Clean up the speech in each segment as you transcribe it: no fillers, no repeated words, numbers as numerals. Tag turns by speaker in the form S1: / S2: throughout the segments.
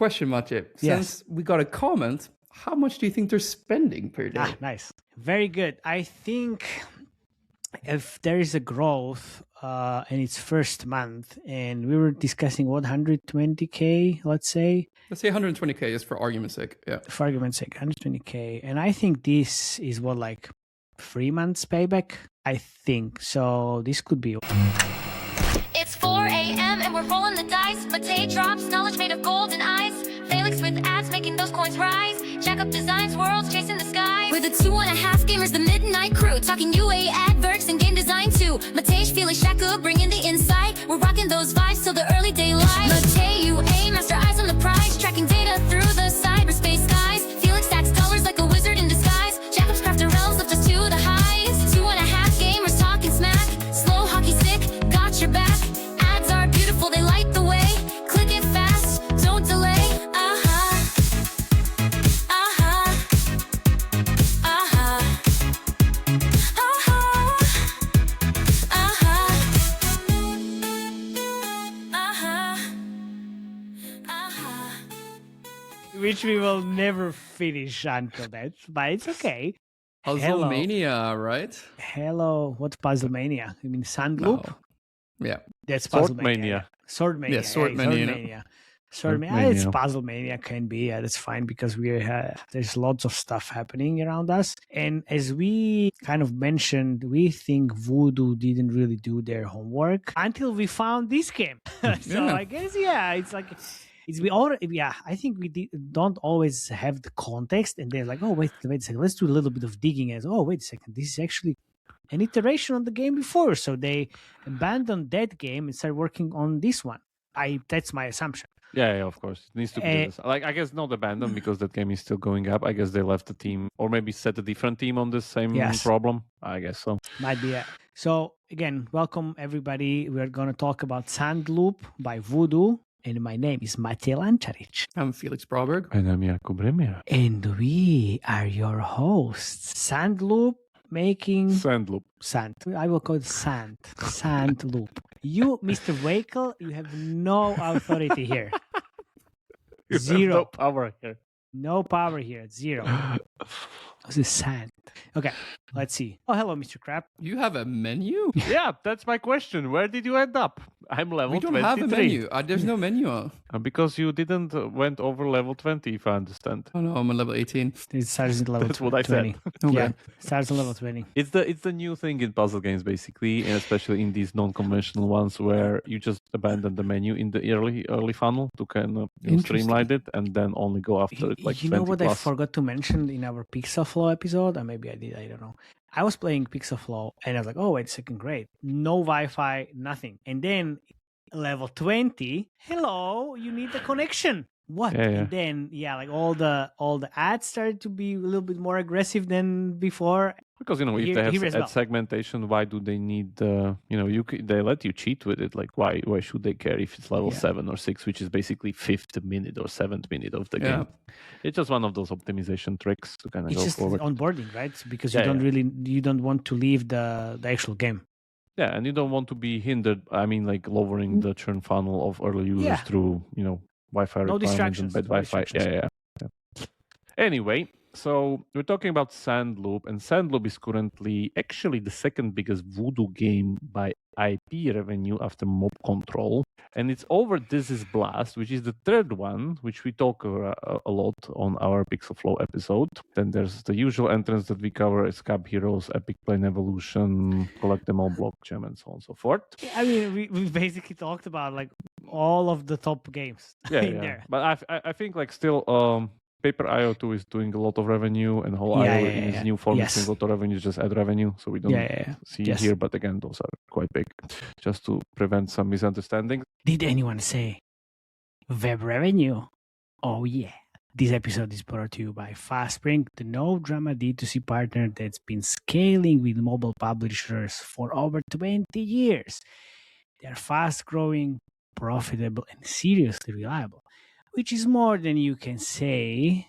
S1: question, Maciej.
S2: Yes.
S1: Since we got a comment, how much do you think they're spending per day?
S2: Nice. Very good. I think if there is a growth in its first month, and we were discussing 120K, let's say.
S1: Let's say 120K just for argument's sake. Yeah.
S2: For argument's sake, 120K. And I think this is what, like 3 months payback? I think. So this could be.
S3: It's 4 a.m. and we're rolling the dice. Matei drops knowledge made of golden eyes. Felix with ads making those coins rise. Jack up designs, worlds chasing the sky. We're the 2.5 gamers, the midnight crew. Talking UA adverts and game design too. Matei, Felix, Shaka bringing the insight. We're rocking those vibes till the early daylight. Matei, UA, master eyes on the prize. Tracking data through the cyberspace skies. Felix stacks dollars like a wizard in disguise. Jacob's crafted realms lift us to the highs. 2.5 gamers talking smack. Slow hockey stick, got your back. Ads are beautiful, they light the way. Click it fast, don't delay.
S2: Which we will never finish until that, but it's okay.
S1: Puzzle Mania, right?
S2: Hello, what's Puzzle Mania? You mean Sandloop?
S1: No. Yeah.
S2: That's Puzzle
S4: Sword
S2: Mania. Sword Mania.
S1: Yeah, Sword Mania.
S2: Sword Mania. It's Puzzle Mania, can be. Yeah, that's fine because there's lots of stuff happening around us. And as we kind of mentioned, we think Voodoo didn't really do their homework until we found this game. So I guess, it's like... I think we don't always have the context, and they're like, oh, wait a second, let's do a little bit of digging as, oh, wait a second, this is actually an iteration on the game before. So they abandoned that game and started working on this one. That's my assumption.
S4: Yeah, of course. It needs to be this. Like, I guess not abandoned because that game is still going up. I guess they left the team or maybe set a different team on this same problem. I guess so.
S2: Might be. So again, welcome everybody. We're going to talk about Sandloop by Voodoo. And my name is Maciej Lančarič.
S1: I'm Felix Broberg.
S4: And I'm Jakub Remia.
S2: And we are your hosts. Sandloop making...
S4: Sandloop.
S2: Sand. I will call it sand. Sandloop. You, Mr. Wakel, you have no authority here. Zero.
S4: No power here.
S2: No power here. Zero. This is sand. Okay, let's see. Oh, hello, Mr. Crab.
S1: You have a menu?
S4: Yeah, that's my question. Where did you end up? I'm level 23.
S1: We don't have a menu. There's no menu.
S4: Because you didn't went over level 20, if I understand.
S1: Oh no, I'm on level 18.
S2: It starts at level 20.
S4: That's what I said.
S1: Okay.
S2: Yeah, starts at level 20.
S4: It's the new thing in puzzle games, basically, and especially in these non-conventional ones where you just abandon the menu in the early funnel to kind of streamline it and then only go after it like 20
S2: You know what
S4: plus.
S2: I forgot to mention in our Pixel Flow episode? Or maybe I did, I don't know. I was playing Pixel Flow and I was like, oh, wait a second, great. No Wi-Fi, nothing. And then level 20, hello, you need a connection. What?
S4: Yeah.
S2: And then like all the ads started to be a little bit more aggressive than before.
S4: Because if they have ad segmentation, why do they need they let you cheat with it? Like why should they care if it's level 7 or 6, which is basically 5th minute or 7th minute of the game? It's just one of those optimization tricks to kind of go forward.
S2: It's just onboarding, right? Because you don't want to leave the actual game.
S4: Yeah, and you don't want to be hindered. I mean, like lowering the churn funnel of early users through Wi-Fi requirements and bad Wi-Fi. Yeah. Anyway, so we're talking about Sandloop, and Sandloop is currently actually the second biggest Voodoo game by IP revenue after Mob Control. And it's over This Is Blast, which is the third one, which we talk a lot on our Pixel Flow episode. Then there's the usual entrants that we cover: Scab Heroes, Epic Plane Evolution, Collect Them All, Block Jam, and so on and so forth.
S2: I mean, we basically talked about like all of the top games in there.
S4: But I think like still Paper IO2 is doing a lot of revenue, and whole IO in its new form is doing a lot of revenue, just add revenue, so we don't see it here. But again, those are quite big, just to prevent some misunderstandings.
S2: Did anyone say web revenue? Oh yeah. This episode is brought to you by FastSpring, the no-drama D2C partner that's been scaling with mobile publishers for over 20 years. They're fast-growing, profitable, and seriously reliable, which is more than you can say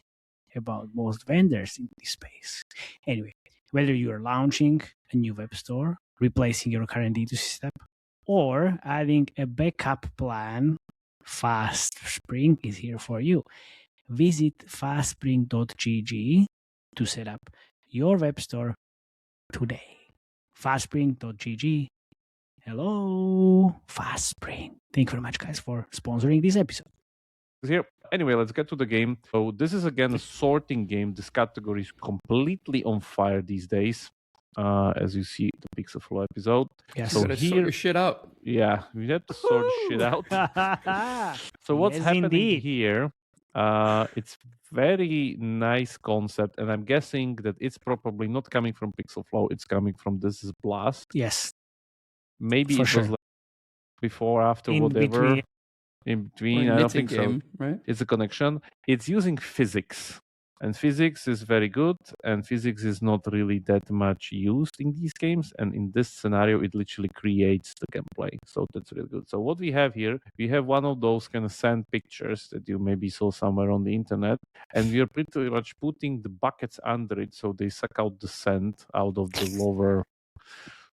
S2: about most vendors in this space. Anyway, whether you are launching a new web store, replacing your current D2C step, or adding a backup plan FastSpring is here for you. Visit fastspring.gg to set up your web store today. Fastspring.gg. Hello, FastSpring. Thank you very much, guys, for sponsoring this episode.
S4: Here. Anyway, let's get to the game. So this is again a sorting game. This category is completely on fire these days. As you see the Pixel Flow episode.
S1: Yes. So here, sort your shit out.
S4: Yeah, we had to sort shit out. So what's happening here? It's very nice concept, and I'm guessing that it's probably not coming from Pixel Flow. It's coming from This Is Blast.
S2: Yes.
S4: Maybe it was like before, after, whatever. In between, I don't think
S1: game,
S4: so.
S1: Right?
S4: It's a connection. It's using physics. And physics is very good, and physics is not really that much used in these games. And in this scenario, it literally creates the gameplay. So that's really good. So what we have here, we have one of those kind of sand pictures that you maybe saw somewhere on the internet. And we are pretty much putting the buckets under it so they suck out the sand out of the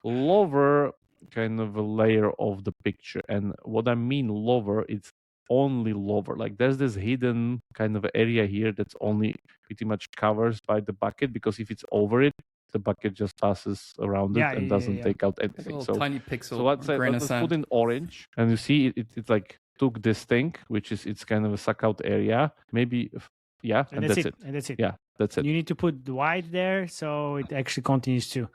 S4: lower kind of a layer of the picture. And what I mean lower, it's only lower. Like there's this hidden kind of area here that's only pretty much covers by the bucket, because if it's over it, the bucket just passes around it and doesn't take out anything.
S1: So tiny pixel.
S4: So let's put in orange, and you see it like took this thing, which is it's kind of a suck out area. Maybe
S2: and that's it. And that's it.
S4: Yeah, that's it.
S2: You need to put the white there so it actually continues to.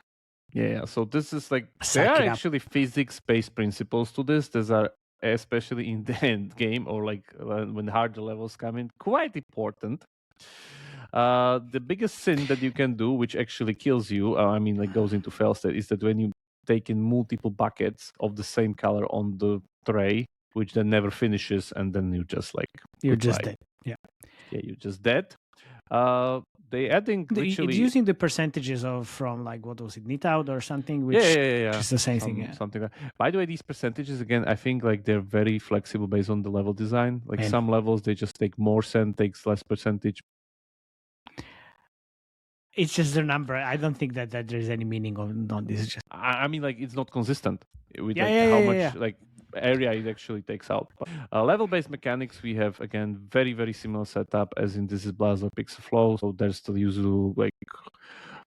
S4: Yeah. So this is like there are actually physics-based principles to this. These are, especially in the end game or like when harder levels come in, quite important. The biggest sin that you can do, which actually kills you, like goes into fail state, is that when you take in multiple buckets of the same color on the tray, which then never finishes, and then you just like
S2: you're just dead. Yeah,
S4: you're just dead. They adding literally...
S2: It's using the percentages from like what was it, knit out or something, which is the same thing. Yeah.
S4: Something like that. By the way, these percentages again, I think like they're very flexible based on the level design. Like some levels they just take more sand, takes less percentage.
S2: It's just their number. I don't think that there's any meaning on this. It's just...
S4: I mean, like it's not consistent with how much like area it actually takes out. Level-based mechanics, we have again very, very similar setup as in This Is Blast or Pixel Flow. So there's the usual like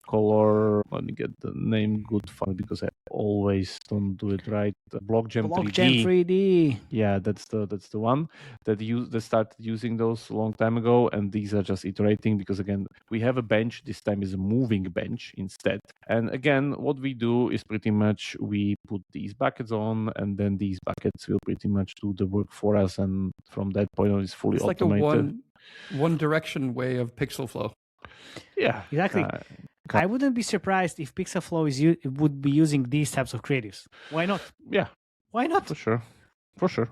S4: color. Let me get the name good fun because I always don't do it right. Blockjam
S2: 3D.
S4: Yeah, that's the one that they started using those a long time ago, and these are just iterating because again we have a bench. This time is a moving bench instead. And again, what we do is pretty much we put these buckets on, and then these buckets will pretty much do the work for us. And from that point on, it's fully automated.
S1: Like a one direction way of Pixel Flow.
S4: Yeah,
S2: exactly. I wouldn't be surprised if Pixel Flow would be using these types of creatives. Why not?
S4: Yeah.
S2: Why not?
S4: For sure.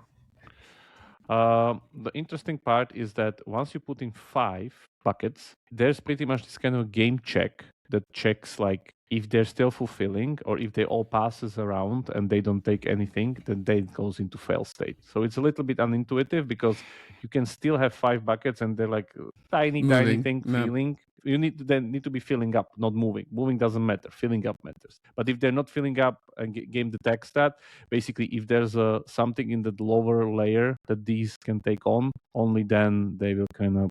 S4: The interesting part is that once you put in 5 buckets, there's pretty much this kind of game check that checks like if they're still fulfilling or if they all passes around and they don't take anything, then they goes into fail state. So it's a little bit unintuitive because you can still have 5 buckets and they're like tiny thing filling. You need to be filling up, not moving. Moving doesn't matter. Filling up matters. But if they're not filling up and game detects that, basically if there's something in the lower layer that these can take on, only then they will kind of,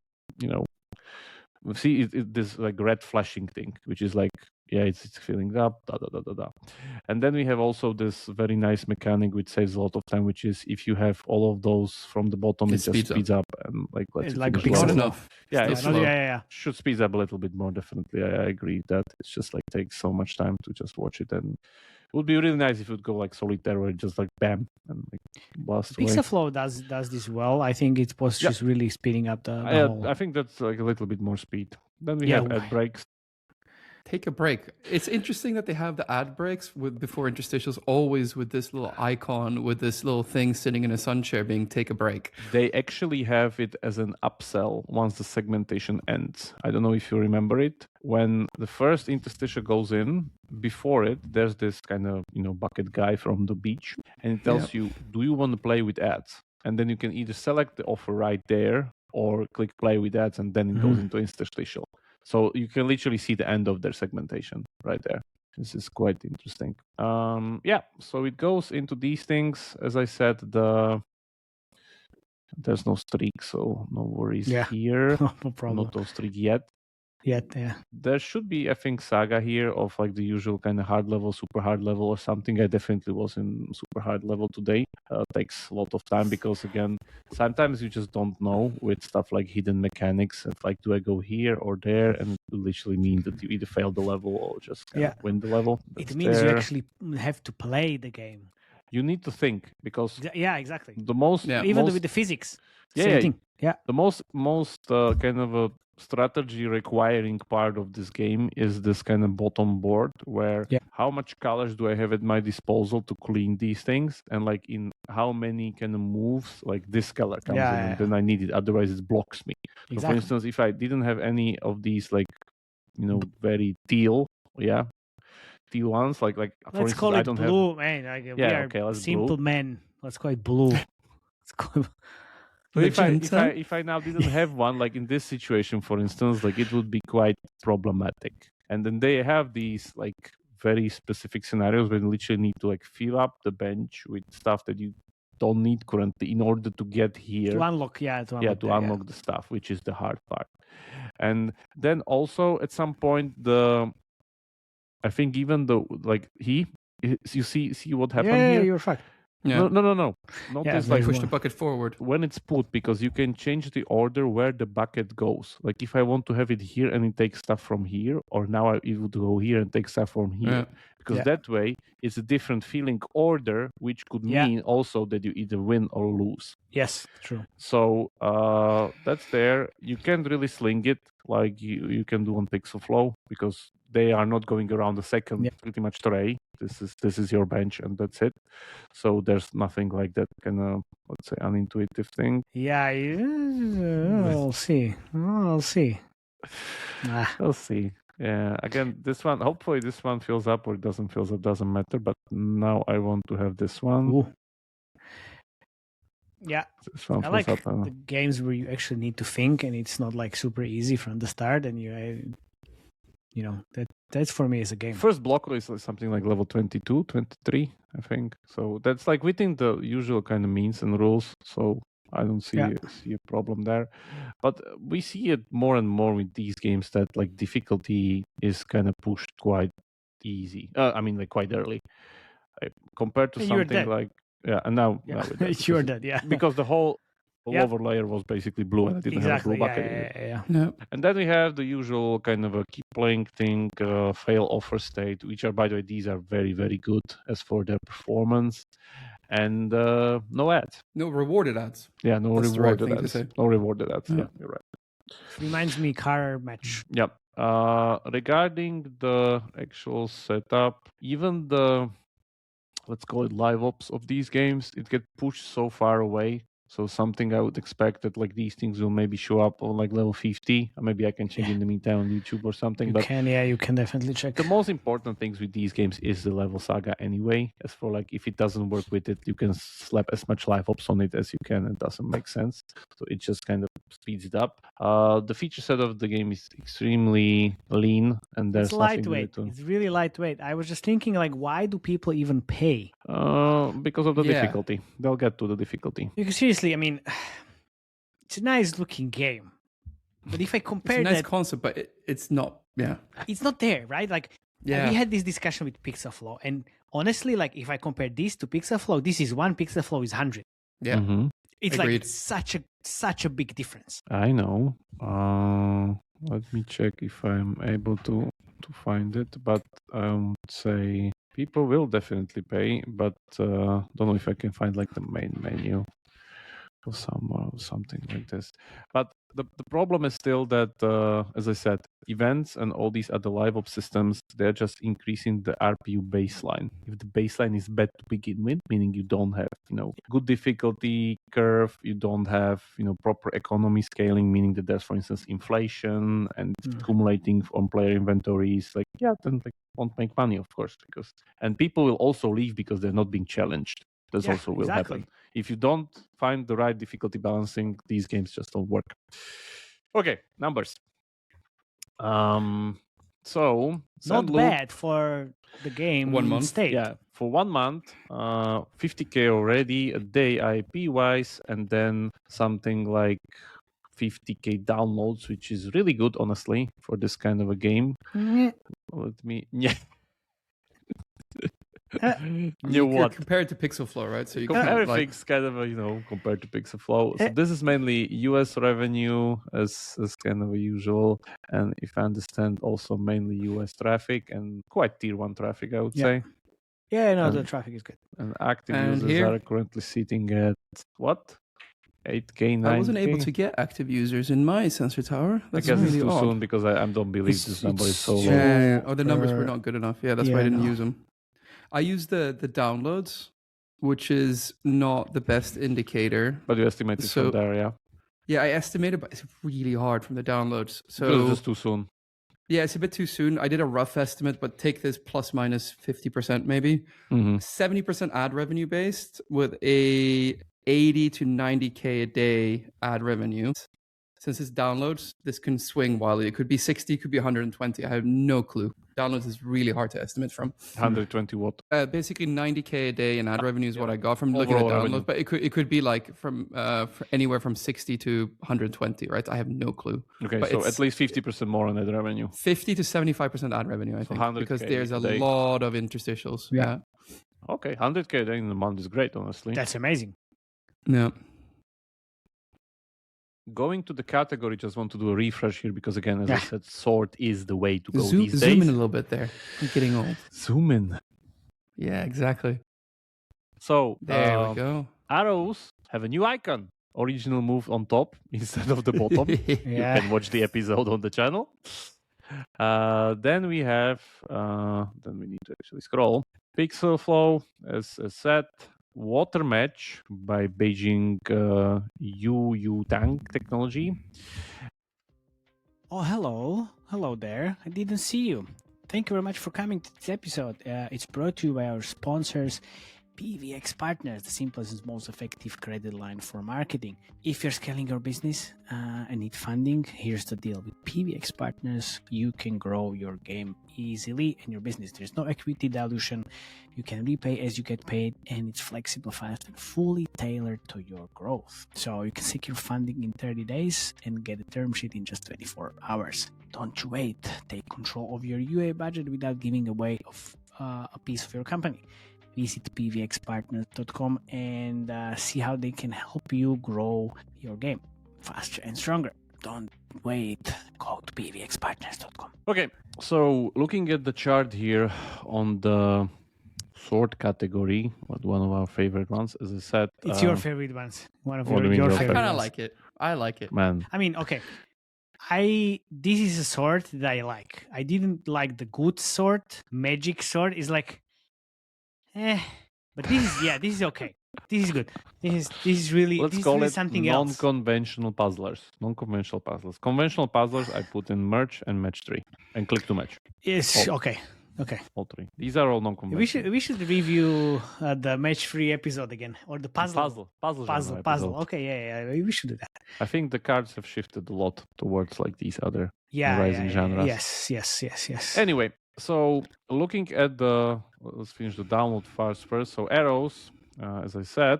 S4: see this like red flashing thing, which is like, it's filling up, And then we have also this very nice mechanic which saves a lot of time, which is if you have all of those from the bottom, it just speeds up and like
S2: it's like
S1: not enough.
S4: Should speed up a little bit more. Definitely, I agree that it's just like takes so much time to just watch it, and it would be really nice if it would go like solitaire where it just like bam and like blast away.
S2: Pixel Flow does this well. I think it was just really speeding up the whole...
S4: I think that's like a little bit more speed. Then we have ad breaks.
S1: Take a break. It's interesting that they have the ad breaks before interstitials always with this little icon with this little thing sitting in a sun chair being take a break.
S4: They actually have it as an upsell once the segmentation ends. I don't know if you remember it. When the first interstitial goes in, before it, there's this kind of, bucket guy from the beach, and it tells you, do you want to play with ads? And then you can either select the offer right there or click play with ads, and then it goes into interstitial. So you can literally see the end of their segmentation right there. This is quite interesting. So it goes into these things. As I said, There's no streak, so no worries here.
S2: No problem.
S4: Not no streak yet.
S2: Yeah.
S4: There should be, I think, saga here of like the usual kind of hard level, super hard level or something. I definitely was in super hard level today. Takes a lot of time because, again, sometimes you just don't know with stuff like hidden mechanics. Of like, do I go here or there? And it will literally mean that you either fail the level or just win the level.
S2: It means you actually have to play the game.
S4: You need to think because
S2: exactly.
S4: The most
S2: even with the physics.
S4: The most kind of a strategy requiring part of this game is this kind of bottom board where how much colors do I have at my disposal to clean these things, and like in how many kind of moves like this color comes in, and then I need it, otherwise it blocks me. Exactly. So for instance, if I didn't have any of these like very teal ones, like for
S2: let's
S4: instance,
S2: call it
S4: I don't
S2: blue,
S4: have...
S2: man. Like, we are simple men. Let's call it blue. Let's call it...
S4: So if I now didn't have one, like in this situation, for instance, like it would be quite problematic. And then they have these like very specific scenarios where you literally need to like fill up the bench with stuff that you don't need currently in order to get here.
S2: To unlock
S4: the stuff, which is the hard part. And then also at some point I think even though like you see what happened here?
S2: Yeah, you're fucked.
S4: Yeah. No. Notice like
S1: push the bucket forward.
S4: When it's put, because you can change the order where the bucket goes. Like if I want to have it here and it takes stuff from here, or now it would go here and take stuff from here. Because that way it's a different feeling order, which could mean also that you either win or lose.
S2: Yes, true.
S4: So that's there. You can't really sling it like you can do on Pixel Flow because they are not going around the second pretty much tray. This is your bench and that's it. So there's nothing like that kind of, let's say, unintuitive thing.
S2: Yeah, we'll see. We'll see.
S4: We'll see. Yeah, again, this one, hopefully this one fills up or it doesn't fill up, doesn't matter. But now I want to have this one.
S2: Ooh. Yeah, I like the games where you actually need to think and it's not like super easy from the start and that's for me is a game.
S4: First block is something like level 22, 23, I think. So that's like within the usual kind of means and rules. So I don't see a problem there. But we see it more and more with these games that like difficulty is kind of pushed quite easy. Like quite early. Compared to something like... and now
S2: you're dead,
S4: because the whole lower layer was basically blue and I didn't have a blue bucket. And then we have the usual kind of a keep playing thing, fail offer state, which are, by the way, these are very, very good as for their performance. And no ads.
S1: No rewarded ads.
S4: Yeah, no rewarded ads. No rewarded ads. Yeah, you're right.
S2: Reminds me car match.
S4: Yep. Regarding the actual setup, even the, let's call it live ops of these games, it gets pushed so far away. So something I would expect that like these things will maybe show up on like level 50. Or maybe I can check in the meantime on YouTube or something.
S2: You can definitely check.
S4: The most important things with these games is the level saga anyway. As for like if it doesn't work with it, you can slap as much live ops on it as you can. It doesn't make sense. So it just kind of speeds it up. The feature set of the game is extremely lean and there's
S2: it's lightweight. It's really lightweight. I was just thinking like, why do people even pay?
S4: Because of the difficulty. They'll get to the difficulty.
S2: Because seriously, I mean, it's a nice looking game. But if I compare
S1: it's a nice concept, but it's not,
S2: it's not there, right? Like, we had this discussion with Pixel Flow, and honestly, like, if I compare this to Pixel Flow, this is 1, Pixel Flow is 100.
S1: Yeah. Mm-hmm.
S2: It's Agreed. Like such a big difference.
S4: I know. Let me check if I'm able to find it, but I would say people will definitely pay, but don't know if I can find like the main menu or something like this. But the problem is still that, as I said, events and all these other live ops systems, they're just increasing the RPU baseline. If the baseline is bad to begin with, meaning you don't have, good difficulty curve, you don't have, proper economy scaling, meaning that there's, for instance, inflation and accumulating on player inventories, then won't make money, of course, and people will also leave because they're not being challenged. This also will happen. If you don't find the right difficulty balancing, these games just don't work. Okay, numbers. So
S2: not bad for the game.
S1: 1 month.
S2: State.
S4: Yeah, for 1 month, 50K already a day IP wise, and then something like 50K downloads, which is really good, honestly, for this kind of a game. Let me. Yeah.
S1: You're compared to Pixel Flow, right? So you
S4: everything's kind of compared to Pixel Flow. So this is mainly US revenue as kind of a usual, and if I understand, also mainly US traffic and quite tier 1 traffic, I would say.
S2: Yeah, no, the traffic is good.
S4: And active users are currently sitting at what? 8K, 9K?
S1: I wasn't able to get active users in my sensor tower.
S4: That's I guess really it's too soon because I don't believe this number is so low.
S1: Yeah. Oh, the numbers were not good enough. Yeah, that's why I didn't use them. I use the downloads, which is not the best indicator.
S4: But you estimated from there, yeah?
S1: Yeah, I estimated, but it's really hard from the downloads. So
S4: it's just too soon.
S1: Yeah, it's a bit too soon. I did a rough estimate, but take this plus minus 50% maybe. 70% ad revenue based with a 80 to 90K a day ad revenue. Since it's downloads, this can swing wildly. It could be 60, it could be 120. I have no clue. Downloads is really hard to estimate from.
S4: 120 what?
S1: Basically 90K a day in ad revenue is what I got from looking at downloads. But it could be like from anywhere from 60 to 120, right? I have no clue.
S4: Okay, but so at least 50% more on ad revenue.
S1: 50 to 75% ad revenue, I think, because there's a lot of interstitials. Yeah.
S4: Okay, 100K a day in a month is great, honestly.
S2: That's amazing.
S1: Yeah.
S4: Going to the category, just want to do a refresh here because, again, as I said, sort is the way to go these days.
S1: Zoom in a little bit there. I'm getting old.
S4: Zoom in.
S1: Yeah, exactly.
S4: So
S1: there we go.
S4: Arrows have a new icon. Original move on top instead of the bottom. You can watch the episode on the channel. Then we have, then we need to actually scroll. Pixel Flow, as said. Water Match by Beijing Yu Tang Technology.
S2: Oh, hello. Hello there. I didn't see you. Thank you very much for coming to this episode. It's brought to you by our sponsors, PVX Partners, the simplest and most effective credit line for marketing. If you're scaling your business and need funding, here's the deal. With PVX Partners, you can grow your game easily in your business. There's no equity dilution. You can repay as you get paid, and it's flexible, fast, and fully tailored to your growth. So you can secure funding in 30 days and get a term sheet in just 24 hours. Don't you wait. Take control of your UA budget without giving away a piece of your company. Visit pvxpartners.com and see how they can help you grow your game faster and stronger. Don't wait. Go to pvxpartners.com.
S4: Okay, so looking at the chart here on the sort category, one of our favorite ones, as I said.
S2: It's your favorite ones. One of your favorite
S1: I kind of
S2: ones.
S1: like it. I like it.
S4: Man.
S2: I mean, okay. This is a sort that I like. I didn't like the good sort. Magic sort is like, but this is okay. This is good. This is really.
S4: Let's
S2: this
S4: call
S2: is really
S4: it
S2: something else.
S4: Non-conventional puzzlers. Non-conventional puzzlers. Conventional puzzlers, I put in merge and match 3 and click to match.
S2: Yes. Okay.
S4: All 3. These are all non-conventional.
S2: We should review the match 3 episode again, or the puzzle. Puzzle. Okay. Yeah. We should do that.
S4: I think the cards have shifted a lot towards like these other rising genres.
S2: Yes.
S4: Anyway, so looking at let's finish the download files first. So arrows, as I said,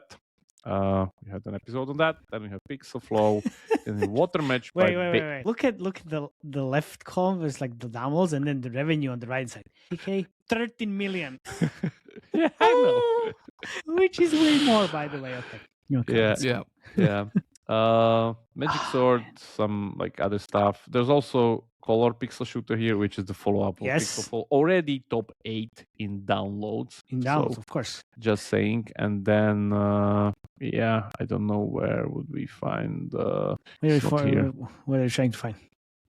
S4: we had an episode on that. Then we have Pixel Flow, and Water Match.
S2: Wait. Look at the left column is like the downloads, and then the revenue on the right side. Okay, 13 million.
S4: Yeah, I know.
S2: Which is way more, by the way. Okay.
S4: Yeah. Magic Sword, some like other stuff. There's also Color Pixel Shooter here, which is the follow-up of Pixel Flow. Already top 8 in downloads.
S2: Of course.
S4: Just saying. And then, I don't know where would we find.
S2: What are you trying to find?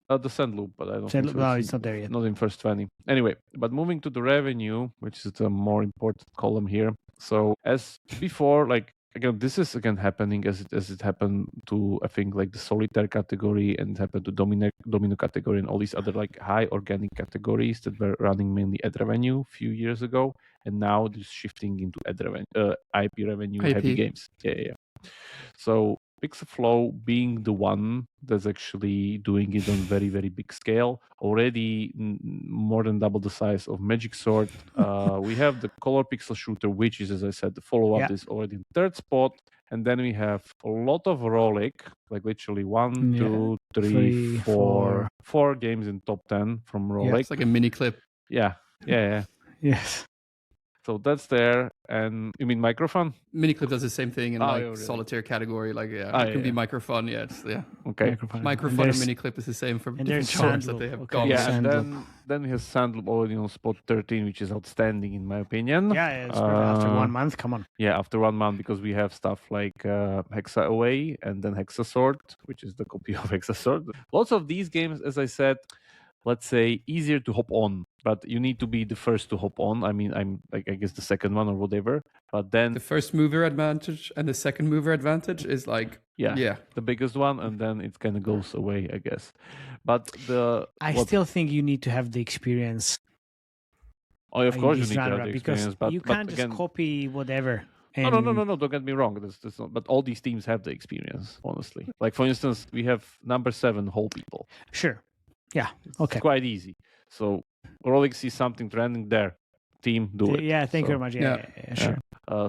S4: The Sandloop, but I don't think so.
S2: No, it's not there yet.
S4: Not in first 20. Anyway, but moving to the revenue, which is the more important column here. So as before, like, again, this is happening as it happened to, I think, like the solitaire category, and it happened to domino category and all these other like high organic categories that were running mainly ad revenue a few years ago, and now this shifting into ad revenue, IP revenue heavy games. Yeah. So Pixelflow being the one that's actually doing it on very, very big scale. Already more than double the size of Magic Sword. We have the Color Pixel Shooter, which is, as I said, the follow-up is already in third spot. And then we have a lot of Rolik, like literally 1, 2, 3, 4 games in top 10 from Rolik.
S1: It's like a mini clip.
S4: Yeah.
S2: Yes.
S4: So that's there. And you mean Microfun?
S1: Miniclip does the same thing in solitaire category. Like, it can be Microfun.
S4: Okay.
S1: Microfun and Miniclip is the same for different genres that they have gone.
S4: Yeah, and then we have Sandloop already on spot 13, which is outstanding in my opinion.
S2: Yeah, it's after 1 month. Come on.
S4: Yeah, after 1 month, because we have stuff like Hexa Away and then Hexa Sword, which is the copy of Hexa Sword. Lots of these games, as I said, let's say easier to hop on, but you need to be the first to hop on. I mean, I'm like, I guess the second one or whatever, but then
S1: the first mover advantage and the second mover advantage is like,
S4: the biggest one. And then it kind of goes away, I guess. But
S2: I still think you need to have the experience.
S4: Oh, of course you need to have the experience, but
S2: you can't just copy whatever.
S4: No, don't get me wrong. That's not, but all these teams have the experience, honestly. Like, for instance, we have number 7 whole people.
S2: Sure. Yeah. Okay.
S4: It's quite easy. So Rolik sees something trending there. Team, do it.
S2: Yeah. Thank you very much. Yeah. Sure.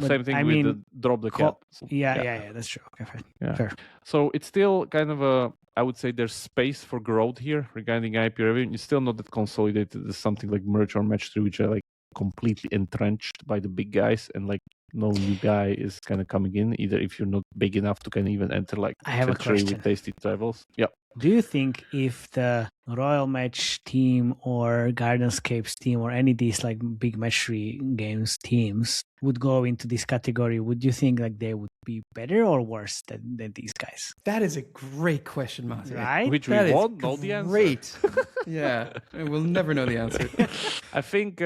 S4: Same thing with the drop the cat.
S2: Yeah. That's true. Okay. Fair.
S4: So it's still kind of I would say there's space for growth here regarding IP revenue. It's still not that consolidated as something like Merge or Match 3, which are like completely entrenched by the big guys, and like no new guy is kind of coming in either if you're not big enough to kind of even enter like
S2: I have a question
S4: with Tasty Travels. Yeah.
S2: Do you think if the Royal Match team or Gardenscapes team or any of these like big match 3 games teams would go into this category, would you think like they would be better or worse than these guys?
S1: That is a great question, Matthew.
S2: Right?
S4: Which we won't know the answer.
S1: Great. Yeah. We'll never know the answer.
S4: I think...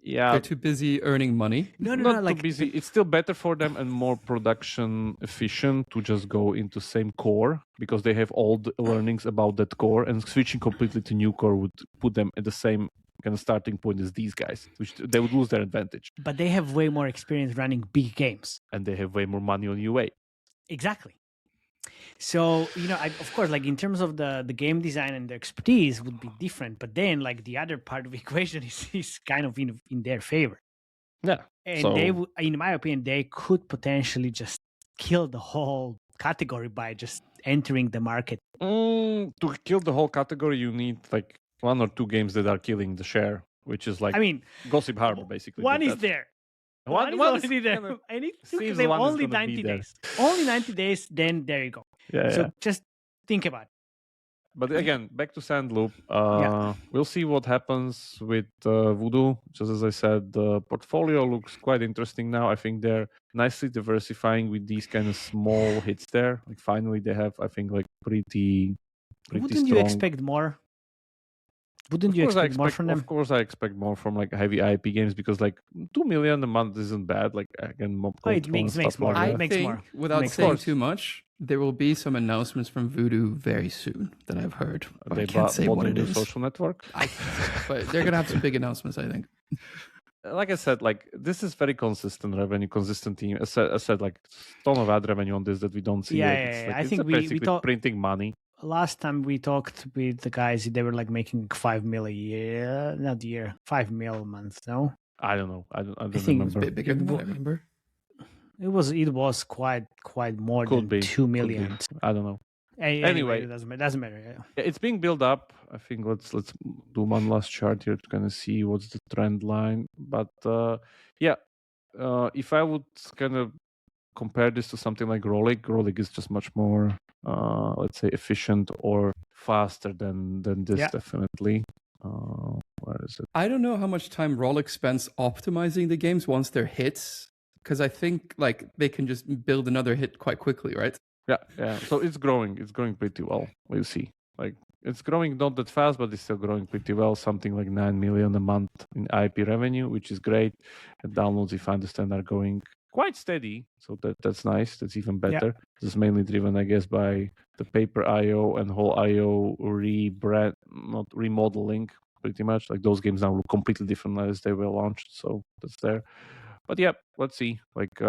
S1: they're too busy earning money.
S4: No, like too busy. It's still better for them and more production efficient to just go into same core, because they have all the learnings about that core, and switching completely to new core would put them at the same kind of starting point as these guys, which they would lose their advantage.
S2: But they have way more experience running big games.
S4: And they have way more money on UA.
S2: Exactly. So, of course, like in terms of the game design and the expertise would be different, but then like the other part of the equation is kind of in their favor.
S4: Yeah.
S2: And they would, in my opinion, they could potentially just kill the whole category by just entering the market.
S4: To kill the whole category, you need like 1 or 2 games that are killing the share, which is like Gossip Harbor, basically.
S2: One is there. One is already there. And they only 90 days. Only 90 days, then there you go. So just think about it.
S4: But again, back to Sandloop. We'll see what happens with Voodoo. Just as I said, the portfolio looks quite interesting now. I think they're nicely diversifying with these kind of small hits there. Like finally, they have, I think, like pretty
S2: Wouldn't
S4: strong.
S2: You expect more? Wouldn't you expect more from them?
S4: Of course, I expect more from like heavy IP games, because like 2 million a month isn't bad. Like again,
S2: it makes more.
S1: I think, without saying too much, there will be some announcements from Voodoo very soon that I've heard. But I can't say what it is.
S4: Social network.
S1: But they're gonna have some big announcements, I think.
S4: Like I said, like this is very consistent revenue, consistent team. I said like ton of ad revenue on this that we don't see.
S2: Yeah. I think we talked
S4: printing money.
S2: Last time we talked with the guys, they were like making 5 mil a year, not a year, 5 mil a month. No,
S4: I don't know. I don't
S1: think
S4: remember.
S1: It was a bit bigger than what I remember.
S2: It was quite more than 2 million.
S4: I don't know.
S2: Anyway, it doesn't matter. Yeah.
S4: It's being built up. I think let's do one last chart here to kind of see what's the trend line. But if I would kind of compare this to something like Rolik is just much more, let's say, efficient or faster than this, definitely. Where is it?
S1: I don't know how much time Rolik spends optimizing the games once they're hits, because I think like they can just build another hit quite quickly, right?
S4: Yeah. So it's growing pretty well. We'll see. Like it's growing not that fast, but it's still growing pretty well. Something like 9 million a month in IP revenue, which is great. And downloads, if I understand, are going quite steady. So that's nice. That's even better. This is mainly driven, I guess, by the paper IO and whole IO not remodeling, pretty much. Like those games now look completely different as they were launched. So that's there. But yeah, let's see. Like,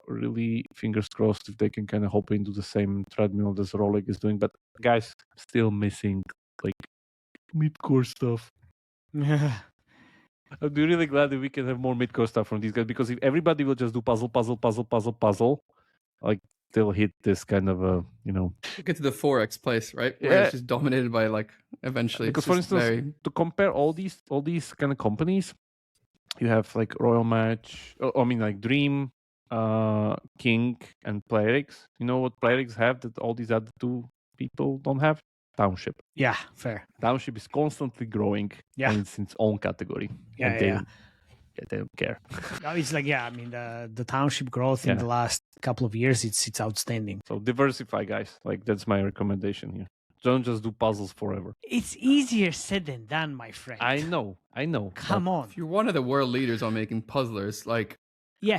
S4: really, fingers crossed if they can kind of hop into the same treadmill as Rolik is doing. But guys, still missing like mid-core stuff. I'd be really glad if we can have more mid-core stuff from these guys, because if everybody will just do puzzle, like they'll hit this kind of a,
S1: get to the 4x place, right?
S4: Yeah.
S1: Where it's just dominated by like eventually.
S4: Because for instance, to compare all these kind of companies, you have like Royal Match, like Dream, King, and PlayerX. You know what PlayerX have that all these other two people don't have? Township.
S2: Yeah, fair.
S4: Township is constantly growing.
S2: Yeah.
S4: And it's its own category.
S2: Yeah.
S4: They don't care.
S2: It's like, the Township growth in the last couple of years, it's outstanding.
S4: So diversify, guys. Like, that's my recommendation here. Don't just do puzzles forever.
S2: It's easier said than done, my friend.
S4: I know.
S2: Come on.
S1: If you're one of the world leaders on making puzzlers, like...
S2: Yeah.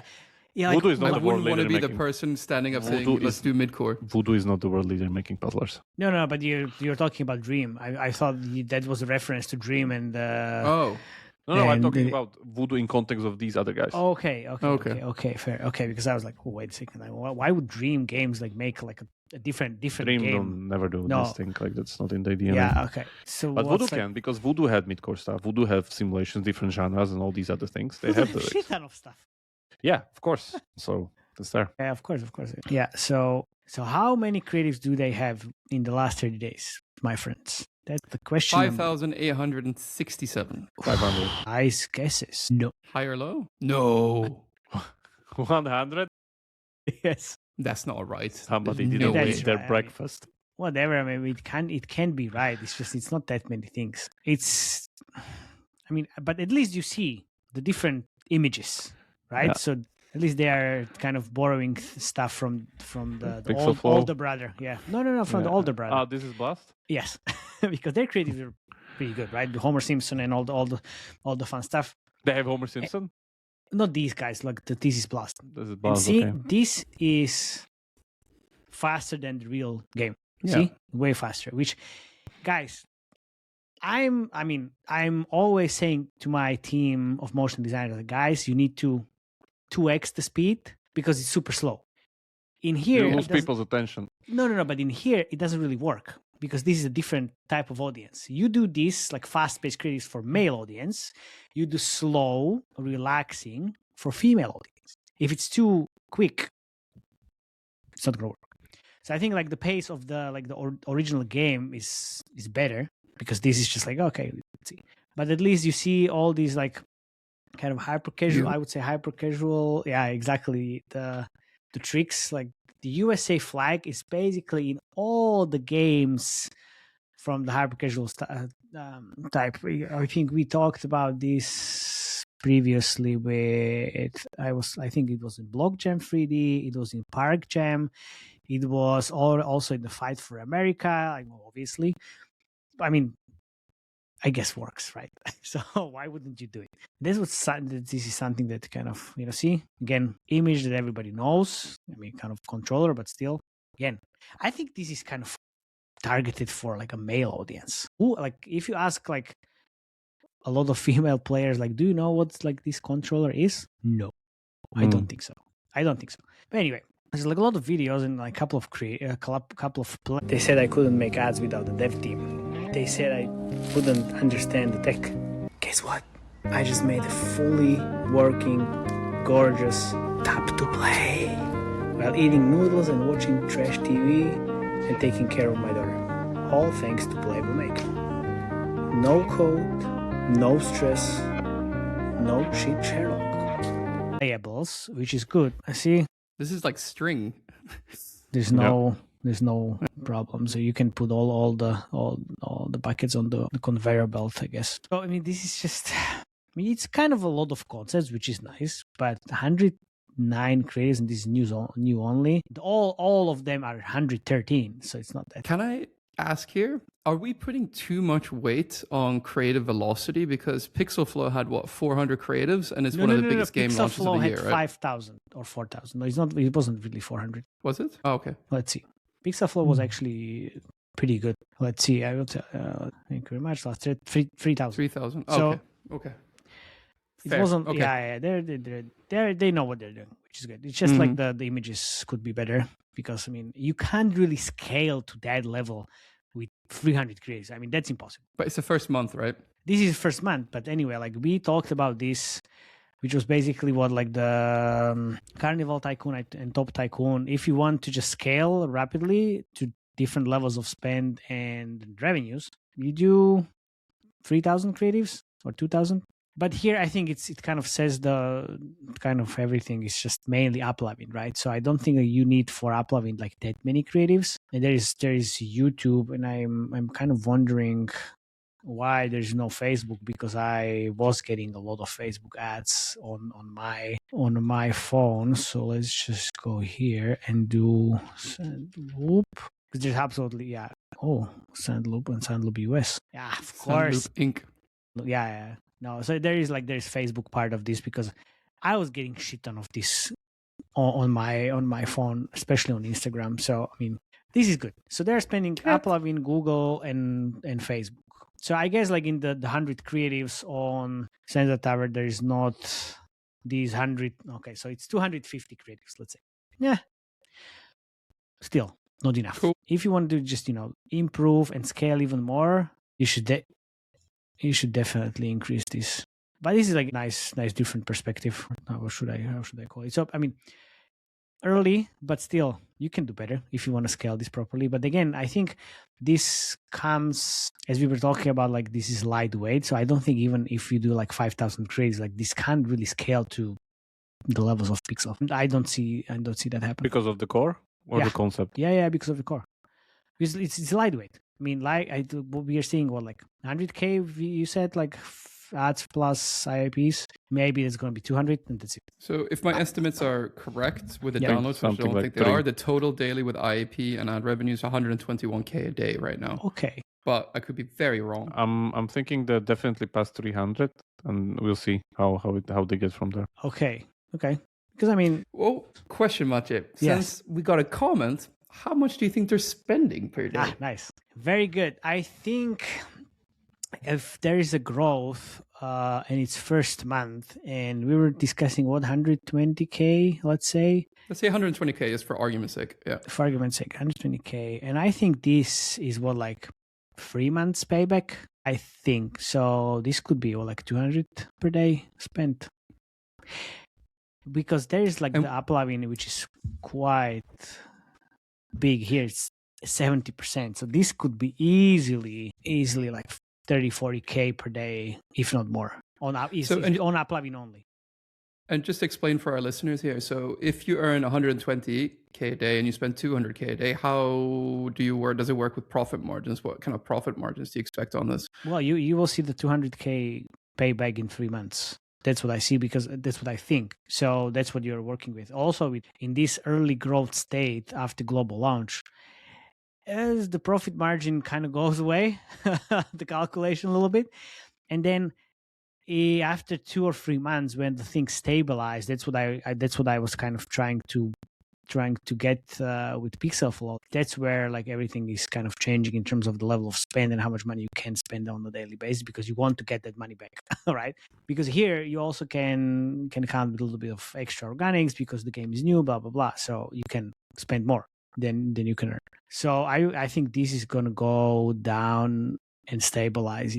S2: Yeah, like,
S4: Voodoo is not
S1: I
S4: the world
S1: wouldn't want to
S4: leader
S1: be the person standing up saying, let's do mid-core.
S4: Voodoo is not the world leader in making puzzlers.
S2: No, but you're talking about Dream. I thought that was a reference to Dream and...
S1: Oh.
S4: No, I'm talking about Voodoo in context of these other guys.
S2: Okay, fair. Okay, because I was like, oh, wait a second. Why would Dream Games like make like a different
S4: Dream
S2: game?
S4: Don't never do this thing. Like, that's not in the DNA.
S2: Yeah, okay. So,
S4: but Voodoo can, because Voodoo had mid-core stuff. Voodoo have simulations, different genres, and all these other things. They have
S2: a shit ton of stuff.
S4: Yeah, of course. So that's there.
S2: Yeah, of course. Yeah. So how many creatives do they have in the last 30 days, my friends? That's the question.
S1: 5,867.
S4: 500.
S2: Nice guesses. No.
S1: High or low? No.
S4: 100?
S2: Yes.
S1: That's not right.
S4: Somebody didn't eat their breakfast.
S2: Whatever. I mean, it can be right. It's not that many things. But at least you see the different images, right? Yeah. So at least they are kind of borrowing stuff from the older brother. Yeah. No, from the older brother.
S4: Oh, this is Blast?
S2: Yes. Because their creatives are pretty good, right? The Homer Simpson and all the fun stuff.
S4: They have Homer Simpson?
S2: Not these guys, like this is Blast.
S4: This is Blast.
S2: See, this is faster than the real game. Yeah. See? Way faster. Which, guys, I'm always saying to my team of motion designers, guys, you need to 2x the speed because it's super slow. In here,
S4: you lose people's attention.
S2: No, but in here, it doesn't really work because this is a different type of audience. You do this like fast-paced creatives for male audience. You do slow, relaxing for female audience. If it's too quick, it's not gonna work. So I think like the pace of the original game is better because this is just like, okay, let's see. But at least you see all these like kind of hyper casual. I would say hyper casual. Yeah, exactly. The tricks, like the USA flag is basically in all the games from the hyper casual type. I think we talked about this previously I think it was in Block Jam 3D, it was in Park Jam, it was also in the Fight for America, obviously. I mean, I guess works, right? So why wouldn't you do it? This is something that kind of, see, again, image that everybody knows. I mean, kind of controller, but still, again, I think this is kind of targeted for like a male audience. If you ask like a lot of female players, like, do you know what like this controller is? No, I don't think so. But anyway, there's like a lot of videos and like a couple of They said I couldn't make ads without the dev team. They said I wouldn't understand the tech. Guess what? I just made a fully working, gorgeous tap-to-play while eating noodles and watching trash TV and taking care of my daughter. All thanks to Playable Maker. No code, no stress, no cheap Sherlock. Playables, which is good. I see.
S1: This is like string.
S2: There's no problem. So you can put all the buckets on the conveyor belt, I guess. So I mean, this is just. It's kind of a lot of concepts, which is nice, but 109 creators and this is new only. All of them are 113, so it's not that.
S1: Can I ask here? Are we putting too much weight on creative velocity? Because PixelFlow had 400 creatives, and it's one of the biggest game launches of the year, right?
S2: 5,000 or 4,000. No, it's not. It wasn't really 400.
S1: Was it? Oh, okay.
S2: Let's see. PixelFlow was actually pretty good. Let's see. I will tell. Thank you very much. Last 3,000.
S1: 3,000.
S2: So,
S1: okay.
S2: It wasn't. Okay. Yeah. They know what they're doing, which is good. It's just like the images could be better because you can't really scale to that level with 300 creators. That's impossible.
S1: But it's the first month, right?
S2: This is first month, but anyway, we talked about this, which was basically what the Carnival Tycoon and Top Tycoon. If you want to just scale rapidly to different levels of spend and revenues, you do 3,000 creatives or 2,000. But here, I think it kind of says the kind of everything is just mainly upleveling, right? So I don't think that you need for upleveling that many creatives. And there is YouTube, and I'm kind of wondering why there's no Facebook, because I was getting a lot of Facebook ads on my phone. So let's just go here and do Sandloop. Because there's absolutely Sandloop and Sandloop US. Yeah, of course.
S1: Sandloop Inc.
S2: Yeah. No, so there's Facebook part of this, because I was getting shit ton of this on my phone, especially on Instagram. So this is good. So they're spending upleveling Google and Facebook. So I guess in the 100 creatives on Sensor Tower, there is not these 100. Okay, so it's 250 creatives, let's say. Yeah, still not enough.
S1: Cool.
S2: If you want to just improve and scale even more, you should definitely increase this. But this is nice different perspective. How should I call it? So early, but still you can do better if you want to scale this properly. But again, I think this comes, as we were talking about, this is lightweight. So I don't think even if you do 5,000 creators, this can't really scale to the levels of Pixel. I don't see that happen.
S4: Because of the core or the concept?
S2: Yeah, because of the core. Because it's lightweight. We are seeing 100K. You said ads plus IPs. Maybe it's going to be 200, and that's it.
S1: So if my estimates are correct with the downloads, which I don't think they are, the total daily with IAP and ad revenue is 121K a day right now.
S2: Okay.
S1: But I could be very wrong.
S4: I'm thinking that definitely past 300, and we'll see how they get from there.
S2: Okay. Because
S1: question, Maciej. Since we got a comment, how much do you think they're spending per day?
S2: Nice. Very good. I think if there is a growth and it's first month, and we were discussing 120K, let's say
S1: 120K is for argument's sake. Yeah.
S2: For argument's sake, 120K. And I think this is 3 months payback. I think. So this could be 200 per day spent. Because there is the upleveling, which is quite big here. It's 70%. So this could be easily 30-40K per day, if not more, on upleveling only.
S1: And just explain for our listeners here. So if you earn 120K a day and you spend 200K a day, how do you work? Does it work with profit margins? What kind of profit margins do you expect on this?
S2: Well, you will see the 200K payback in 3 months. That's what I see, because that's what I think. So that's what you're working with. Also, in this early growth state after global launch, as the profit margin kind of goes away, the calculation a little bit, and then after 2 or 3 months, when the thing stabilized, that's what I was kind of trying to get with Pixel Flow. That's where everything is kind of changing in terms of the level of spend and how much money you can spend on a daily basis, because you want to get that money back, right? Because here you also can count with a little bit of extra organics because the game is new, blah blah blah. So you can spend more than you can earn. So I think this is gonna go down and stabilize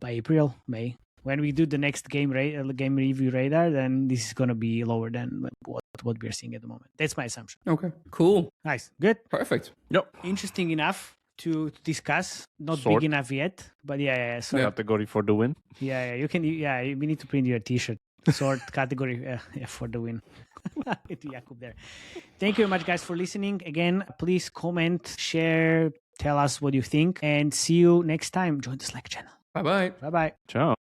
S2: by April, May. When we do the next game review radar, then this is going to be lower than what we're seeing at the moment. That's my assumption.
S1: Okay, cool.
S2: Nice. Good.
S1: Perfect.
S4: Yep.
S2: Interesting enough to discuss. Not big enough yet, but yeah. So
S4: category for the win.
S2: Yeah, you can. Yeah, we need to print your T-shirt. Sort category for the win. Get Jakub there. Thank you very much, guys, for listening. Again, please comment, share, tell us what you think, and see you next time. Join the Slack channel.
S1: Bye-bye.
S2: Bye-bye.
S4: Ciao.